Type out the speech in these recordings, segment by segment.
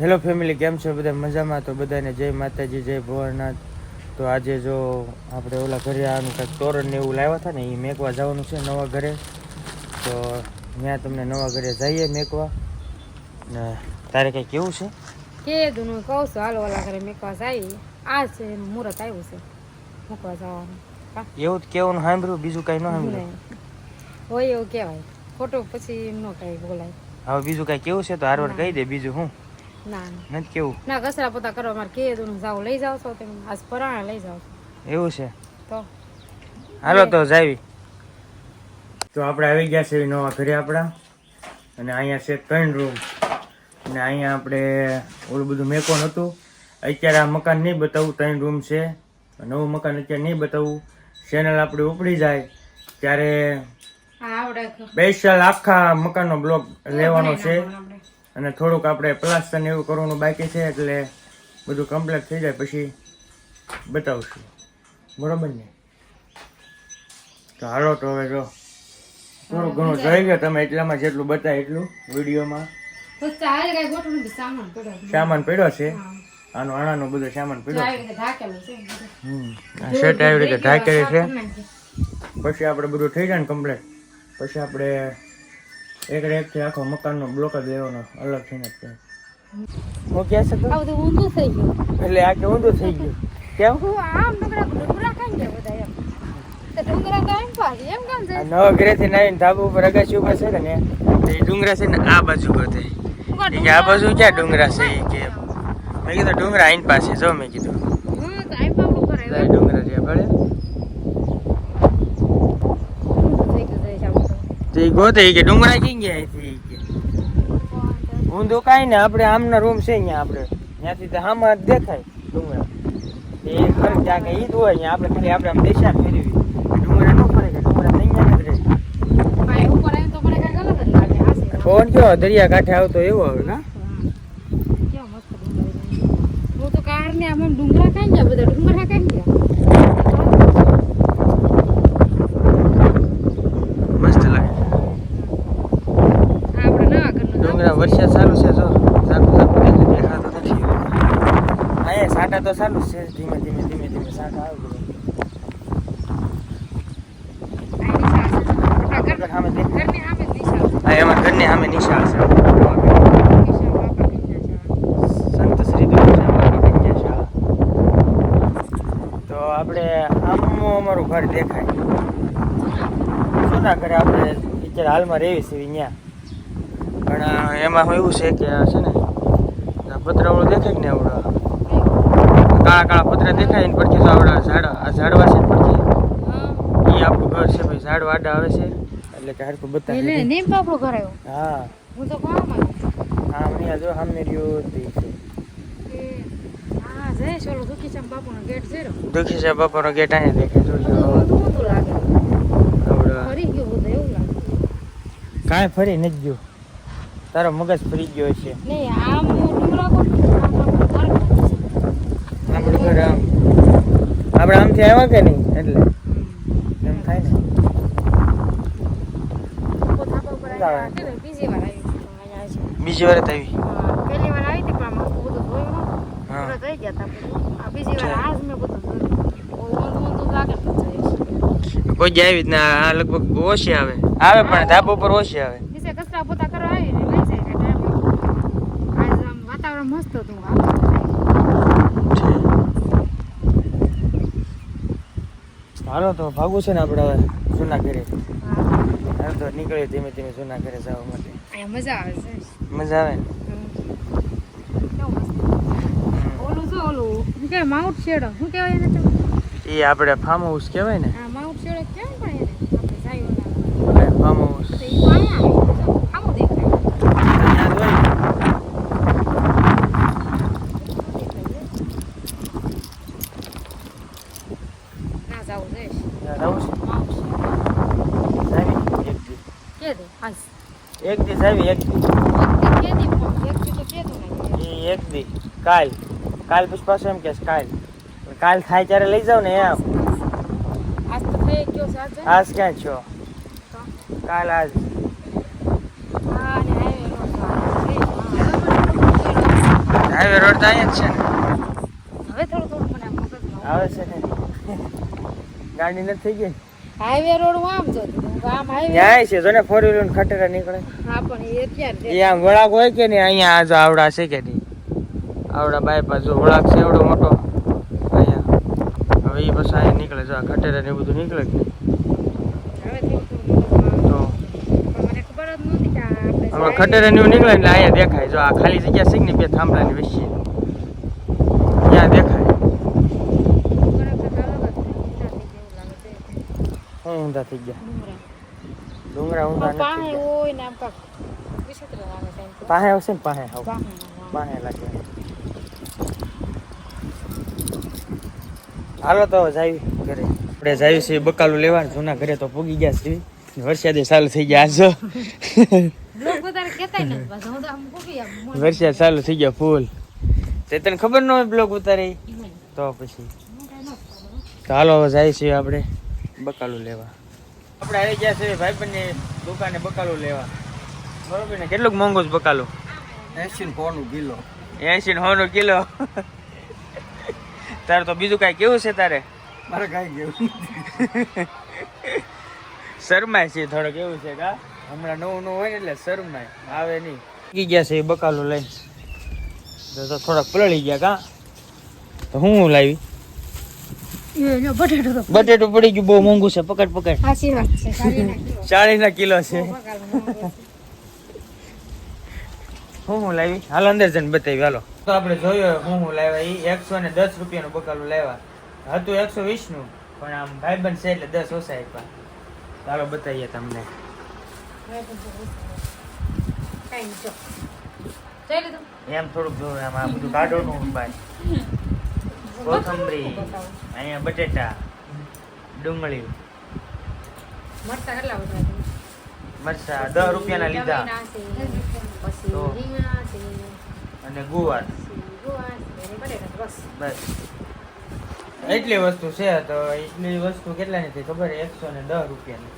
Hello family, કેમ છો બધા? મજામાં? તો બધાને જય માતાજી, જય ભોળાનાથ. તો આજે જો આપણે ઓલા ઘરે આનું કંઈક તોરણ ને એવું લાવ્યા હતા ને, એ મેકવા જવાનું છે નવા ઘરે. તો ત્યાં તમને નવા ઘરે જઈએ મેકવા. ને તારે કંઈ કેવું છે? કીધું હું કહું છું હાલો ઓલા ઘરે મેકવા જાય. આ છે એનું મુહૂર્ત આવ્યું છે મૂકવા જવાનું. એવું જ કેવાનું સાંભળ્યું, બીજું કાંઈ ન સાંભળ્યું હોય એવું કહેવાય, ખોટું પછી એમ ન કાંઈ બોલાય. હવે બીજું કાંઈ કેવું છે તો હારવાર કહી દે, બીજું હું ના નથી કેવું. ના કચરા પોતા કરવા મારે કીધું જાવ લઈ જાવ છો તમે આજ પરાણા લઈ જાવ છો એવું છે તો હાલો તો જાવી. તો આપણે આવી ગયા છે નવા ઘરે આપણા, અને અહીંયા છે 3 રૂમ. અને અહીંયા આપણે ઓલું બધું મેકોન હતું. અત્યારે આ મકાન નહીં બતાવું, 3 રૂમ છે. નવું મકાન અત્યારે નહીં બતાવું. ચેનલ આપણે ઉપડી જાય ત્યારે સ્પેશિયલ આખા મકાનનો બ્લોગ લેવાનો છે. અને થોડુંક આપણે પ્લાસ્ટર ને એવું કરવાનું બાકી છે, એટલે બધું કમ્પ્લીટ થઈ જાય પછી બતાવશું, બરોબર ને? તો હાલો તો હવે જો થોડું ઘણું જોઈ ગયો તમે, એટલામાં જેટલું બતાય એટલું વિડીયોમાં. સામાન પડ્યો છે, આનો આણાનો બધો સામાન પડ્યો છે. સેટ આવી રીતે ઢાંકેલી છે. પછી આપણે બધું થઈ જાય ને કમ્પ્લીટ, પછી આપણે એકથી આખો મકાનનો બ્લોક જ લેવાનો અલગ થઈને. હું ક્યાં છે ઊંધું થઈ ગયું, એટલે આ કે ઊંધું થઈ ગયું કેમ? આમ ડુંગરા ખાઈ ગયા બધા એમ તો ડુંગરા તો એમ પાડી એમ કેમ છે? નવા ઘરેથી નાઈને ધાબા ઉપર અગાસી ઉપર છે ને, એ ડુંગરા છે ને આ બાજુ ગોતે. આ બાજુ ક્યાં ડુંગરા છે? એ કે મેં કીધું ડુંગરા આઈન પાસે જો, મેં કીધું ડુંગરા છે ભલે તે ગોતે કે ડુંગરા ક્યાં ગયા અહીંથી કે ઊંધું કાંઈ ને. આપણે આમના રૂમ છે અહીંયા, આપણે ત્યાંથી તો આમાં દેખાય ડુંગરા. એ ખરે ત્યાં કે ઈ જ હોય અહીંયા. આપણે ખાલી આપણે આમ દિશા ફેરવી, ડુંગરા ન ફરે કે ડુંગરા અહીંયા જ રહે. પવન કેવો દરિયા કાંઠે આવતો એવો આવે કા? હું તો કાર ને આમ ડુંગરા કાંઈ ગયા બધા ડુંગરા કાંઈ ગયા. મસ્ત લાગે. આપણે નવા ઘરનું ડુંગરા વરસાદ ચાલુ છે જો, સાકું સાકું દેખાતો નથી. અહીંયા સાટા તો ચાલુ છે, ધીમે ધીમે ધીમે ધીમે સાટા આવે. એમાં ઘરની સામે નિશાળ છે. સંત શ્રી દુર્ગા શાળા. તો આપણે આમ અમારું ઘર દેખાય. જૂના ઘરે આપણે અત્યારે હાલમાં રહેવી છે ત્યાં, પણ એમાં એવું છે કે છે ને પતરાવાળું દેખાય ને આવડા કાળા કાળા પતરા દેખાય ને પડખે તો આવડા ઝાડવા છે પડખે, એ આપણું ઘર છે ભાઈ. ઝાડવા આડા આવે છે એટલે કે હરખું બતાવી. નીમ બાપડો ઘર આવ્યો. હા હું તો ગામમાં હા મને જો સામે રહ્યો તે છે. હા જય સોલો દુખીચામ બાપુનો ગેટ છે રો. દુખીચા બાપાનો ગેટ અહીંયા દેખાય જોજો. ઊંધું લાગે, આવડા ફરી ગયું બધું એવું લાગે. કાંઈ ફરી નથી ગયો, તારો મગજ ફરી ગયો છે. નહીં આમ ડુંગરા કોટ આપણે ઘર આમ આપણે આમથી આવ્યા કે નહીં એટલે એમ થાય ને. બીજી વાર આવી. પહેલી વાર આવી હતી પણ આમાં બધું જોયું થઈ ગયા હતા. બીજી વાર આજ મેં બધું જોયું લાગે. કોઈ જ આવી જ ના, આ લગભગ ઓછી આવે પણ ધાબા ઉપર ઓછી આવે. નીચે કચરા પોતા કરવા આવી ને લઈ જાય. આજ આમ વાતાવરણ મસ્ત હતું. હાલો તો ભાગવું છે ને આપણે હવે જૂના ઘરે. હાલ તો નીકળીએ ધીમે ધીમે જૂના ઘરે જવા માટે. મજા આવે છે. મજા આવે ને? ઓલું શું ઓલું શું કહેવાય? માઉન્ટ શેડો શું કહેવાય એને? એ આપણે ફાર્મ હાઉસ કહેવાય ને. હા માઉન્ટ શેડો કેમ પણ એને આપણે જાય ફાર્મ હાઉસ તો ઈ અહીંયા આવું દેખાય. ના જાવું છે. એક દી આવી એક દી કાલ પછી પાછું એમ કે કાલ થાય ત્યારે લઈ જાવ ને એમ. આજ તો થઈ ગયો છે. આજ ક્યાં છો? કાલ આજ રડતા અહીંયા જ છે ને હવે થોડું મને આમ મગજમાં આવે છે ને ગાડી નથી થઈ ગઈ હાઈવે રોડ આમ જો આમ હાઈવે ન્યાય છે જો ને 4 વ્હીલર ખટેરા નીકળે હા પણ એ અત્યારે એ આમ વળાક હોય કે નહીં અહીંયા આ જો આવડા છે કે નહીં આવડા બાયપાસ જો વળાક છે એવડો મોટો અહીંયા હવે એ પછી અહીંયા નીકળે જો આ ખટેરા ને બધું નીકળે કે નહીં હવે થોડું તો મને ખબર જ નહોતી કે આપણે હમણાં ખટેરા ને એવું નીકળે એટલે અહીંયા દેખાય જો આ ખાલી જગ્યા છે કે નહીં બે થાંભલાની વચ્ચે ત્યાં દેખાય ઊંધા થઈ ગયા ડુંગરા ઊંધા પાહે નથી હોય ને આમ કાક વિચિત્ર લાગે ટાઈમ તો પાહે આવશે ને પાહે આવ પાહે પાહે લાગે હાલો તો જાવી ઘરે આપણે જાવી છે બકાલું લેવા જૂના ઘરે તો પૂગી ગયા છે વરસાદે ચાલુ થઈ ગયા આજ લોક વધારે કહેતાય ને બસ હું તો આમ કોકી આમ વરસાદ ચાલુ થઈ ગયા ફૂલ તે તને ખબર ન હોય બ્લોગ ઉતારે તો પછી તો હાલો હવે જાય છે આપણે બકાલું લેવા આપણે આવી ગયા છે ભાઈબંધની દુકાને બકાલું લેવા બરોબર ને કેટલું મોંઘું છે બકાલું 80 કિલો 80 કિલો તારે તો બીજું કાંઈ કેવું છે તારે મારે કાંઈ કેવું શરમાય છે થોડો કેવું છે કા હમણાં નવું હોય ને એટલે શરમાય આવે નહીં કી ગયા છે એ બકાલું લઈને તો થોડાક પલળી ગયા કા તો હું લાવી એ બટેટો તો બટેટું પડી ગયું બહુ મોંઘું છે પકડ પકડ સાચી વાત છે 40 કિલો છે હું લાવી હાલ અંદર જઈને બતાવી હાલો તો આપણે જોયો હું લાવ્યા એ 110 રૂપિયાનું બકાલું લાવ્યા હતું 120 નું પણ આમ ભાઈબંધ છે એટલે 10 ઓછા આપ્યા ચાલો બતાવીએ તમને એમ થોડુંક જોવે આમ આ બધું કાઢવાનું ભાઈ કોથમરી અહીંયા બટેટા ડુંગળી મરતા કેટલા બધા મરચા 10 રૂપિયાના લીધા પછી તો. રીંગણા છે અને ગુવાર ગોળ છે બટેટા બસ બસ એટલી વસ્તુ છે તો એટલી વસ્તુ કેટલાની થઈ ખબર 110 રૂપિયાની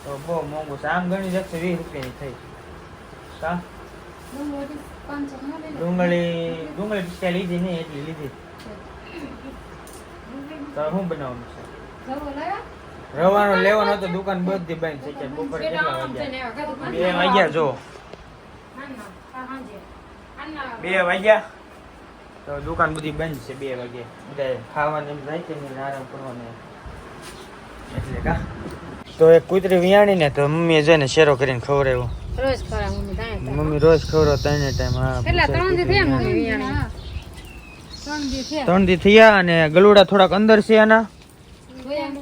તો બહુ મોંઘું છે આમ ગણી 120 રૂપિયાની થઈ કા ડુંગળી પિસ્તા લીધી નહીં એટલી લીધી તો શું બનાવવાનું છે રવાનો લેવાનો હતો દુકાન બધી બંધ છે કે બપોરે કેટલા વાગ્યા 2 વાગ્યા જો 2 વાગ્યા તો દુકાન બધી બંધ છે 2 વાગે બધા ખાવાનું એમ જાય કે નહીં આરામ કરવાનો એટલે કા તો એક કૂતરી વિયાણી ને તો મમ્મીએ જોઈને શેરો કરીને ખવડાવ્યો રોજ ખરા મમ્મી દાય મમ્મી રોજ ખવડાવ 3 ટાઈમ હા કેટલા 3 દી થયા મમ્મી વિયાણી 3 દી થયા 3 દી થયા અને ગલુડા થોડાક અંદર છે આના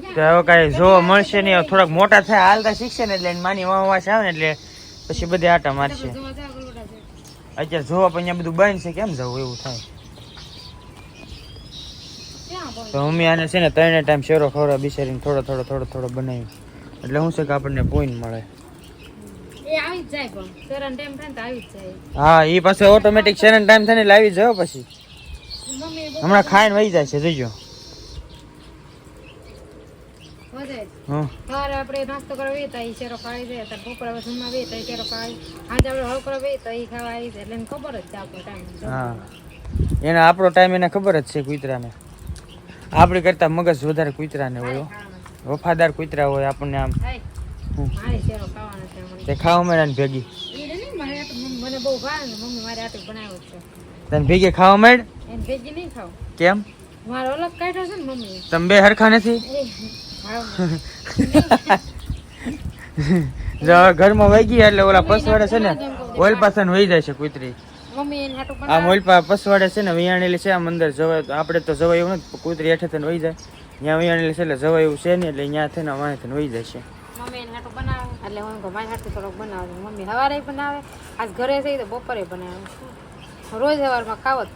તો હવે કાંઈ જોવા મળશે નહીં હવે થોડાક મોટા થાય હાલતા શીખશે ને એટલે એની માની વાસ આવે ને એટલે પછી બધે આટા મારશે અત્યારે જોવા પણ અહીંયા બધું બંધ છે કેમ જવું એવું થાય તો મમ્મી આને છે ને 3 ટાઈમ શેરો ખવડાવ બિચારીને થોડો બનાવ્યું એટલે શું છે કે આપણને પોઈન્ટ મળે એ આવી જ જાય પણ સેરન ટાઈમ થાય ને તો આવી જ જાય હા એ પાછો ઓટોમેટિક શેરન ટાઈમ થાય ને લાવી જાવ પછી મમ્મી હમણાં ખાઈને વહી જાય છે જોજો વધે હં સવારે આપણે નાસ્તો કરવા વે તો એ શેરો ખાઈ જાય ત્યારે બપોરે હવે જમવા વે તો એ શેરો ખાઈ આજે આપણે હળ કરવા વે તો એ ખાવા આવી જાય એટલે એને ખબર જ છે આપણો ટાઈમ હા એને આપણો ટાઈમ એને ખબર જ છે કૂતરાને આપણી કરતા મગજ વધારે કૂતરાને હોય હો. વફાદાર કૂતરા હોય આપણને આમ મારે શેરો ખાવાનો છે મને તે ખાવા મળે ને ભેગી એ નહીં મારે મને બહુ ભાવે ને મમ્મી મારે આટલું બનાવ્યું જ છે તને ભેગી ખાવા મળે એને ભેગી નહીં ખાવ કેમ મારો અલગ કાઢ્યો છે ને મમ્મી તમે બે હરખા નથી જો હવે ઘરમાં વહી ગયા એટલે ઓલા પસવાડે છે ને ઓઇલ પાછળ વહી જાય છે કૂતરી મમ્મી એને હાટું આ ઓઇલ પસવાડે છે ને વિયાણેલી છે આમ અંદર જવાય તો આપણે તો જવાય એવું નથી કૂતરી હેઠે થઈને વહી જાય ત્યાં વિયાણેલી છે એટલે જવાય એવું છે નહીં એટલે ત્યાં થઈને વાંહે થઈને વહી જાય છે મમ્મી એને હાટું બનાવે એટલે હું કહું મારી હાટું થોડોક બનાવે મમ્મી સવારે બનાવે આજ ઘરે થઈ તો બપોરે બનાવે રોજ સવારમાં ખાવ જ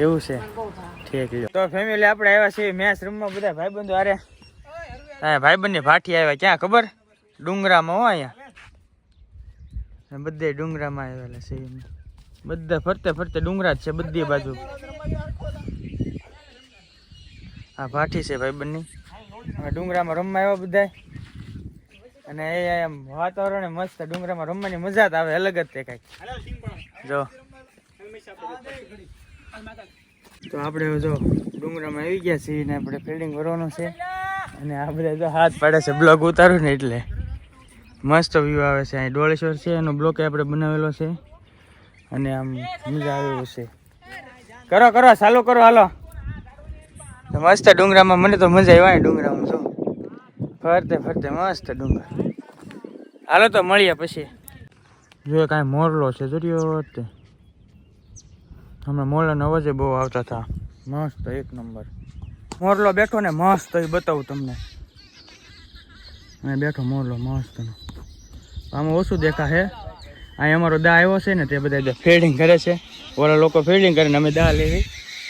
એવું છે મને બહુ ભાવે ઠીક લ્યો તો ફેમિલી આપણે આવ્યા છીએ મેચ રૂમમાં બધા ભાઈબંધો આરે હા ભાઈબંધની ભાઠી આવ્યા ક્યાં ખબર ડુંગરામાં હો અહીંયા બધે ડુંગરામાં આવેલા છે બધા ફરતે ફરતે ડુંગરા જ છે બધી બાજુ હા ભાઠી છે ભાઈબંધની હવે ડુંગરામાં રમવા આવ્યા બધા અને એ એમ વાતાવરણ મસ્ત ડુંગરામાં રમવાની મજા જ આવે અલગ જ તે કાંઈક જો તો આપણે જો ડુંગરામાં આવી ગયા છીએ ને આપણે ફિલ્ડિંગ કરવાનું છે અને આપણે તો હાથ પાડે છે બ્લોક ઉતારું ને એટલે મસ્ત વ્યૂ આવે છે અહીં ડોળેશ્વર છે એનો બ્લોક આપણે બનાવેલો છે અને આમ મજા આવે છે કરો ચાલુ કરો હાલો તો મસ્ત ડુંગરામાં મને તો મજા આવી ડુંગરામાં જો ફરતે મસ્ત ડુંગર હાલો તો મળીએ પછી જો કાંઈ મોરલો છે જોયો તે હમણાં મોરલાનો અવાજ બહુ આવતા હતા મસ્ત એક નંબર મોરલો બેઠો ને મસ્ત એ બતાવું તમને અહીં બેઠો મોરલો મસ્ત આમાં ઓછું દેખા છે અહીં અમારો દા આવ્યો છે ને તે બધા ફિલ્ડિંગ કરે છે ઓલા લોકો ફિલ્ડિંગ કરે ને અમે દા લેવી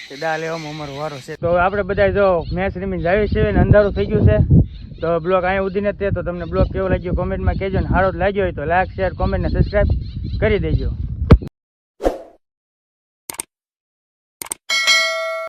તે દા લેવામાં અમારો વારો છે તો આપણે બધા જો મેચ રમીને જાવી છે ને અંધારું થઈ ગયું છે તો બ્લોગ અહીંયા ઉધીને તે તો તમને બ્લોગ કેવો લાગ્યો કોમેન્ટમાં કહેજો ને સારો લાગ્યો હોય તો લાઈક શેર કોમેન્ટ ને સબસ્ક્રાઈબ કરી દેજો